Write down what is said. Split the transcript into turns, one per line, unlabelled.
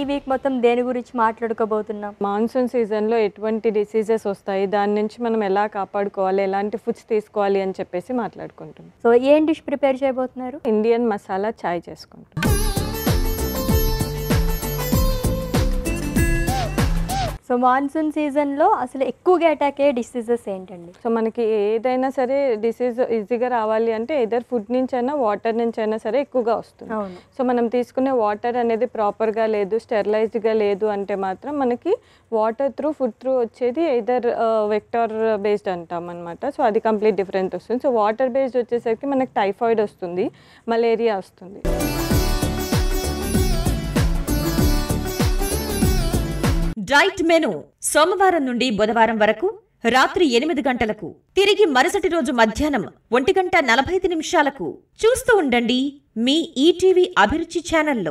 ఈ వీక్ మొత్తం దేని గురించి మాట్లాడుకోబోతున్నాం?
మాన్సూన్ సీజన్లో ఎటువంటి డిసీజెస్ వస్తాయి, దాని నుంచి మనం ఎలా కాపాడుకోవాలి, ఎలాంటి ఫుడ్స్ తీసుకోవాలి అని చెప్పేసి మాట్లాడుకుంటున్నాం.
సో ఏం డిష్ ప్రిపేర్ చేయబోతున్నారు?
ఇండియన్ మసాలా చాయ్ చేసుకుంటాం.
సో మాన్సూన్ సీజన్లో అసలు ఎక్కువగా అటాక్ అయ్యే డిసీజెస్ ఏంటండి?
సో మనకి ఏదైనా సరే డిసీజ్ ఈజీగా రావాలి అంటే ఎదర్ ఫుడ్ నుంచి అయినా వాటర్ నుంచి అయినా సరే ఎక్కువగా వస్తుంది. సో మనం తీసుకునే వాటర్ అనేది ప్రాపర్గా లేదు, స్టెరిలైజ్డ్గా లేదు అంటే మాత్రం మనకి వాటర్ త్రూ ఫుడ్ త్రూ వచ్చేది ఎదర్ వెక్టార్ బేస్డ్ అంటాం అనమాట. సో అది కంప్లీట్ డిఫరెంట్ వస్తుంది. సో వాటర్ బేస్డ్ వచ్చేసరికి మనకి టైఫాయిడ్ వస్తుంది, మలేరియా వస్తుంది.
డైట్ మెను సోమవారం నుండి బుధవారం వరకు రాత్రి 8 గంటలకు, తిరిగి మరుసటి రోజు మధ్యాహ్నం 1:45 చూస్తూ ఉండండి మీ ఈటీవీ అభిరుచి ఛానల్లో.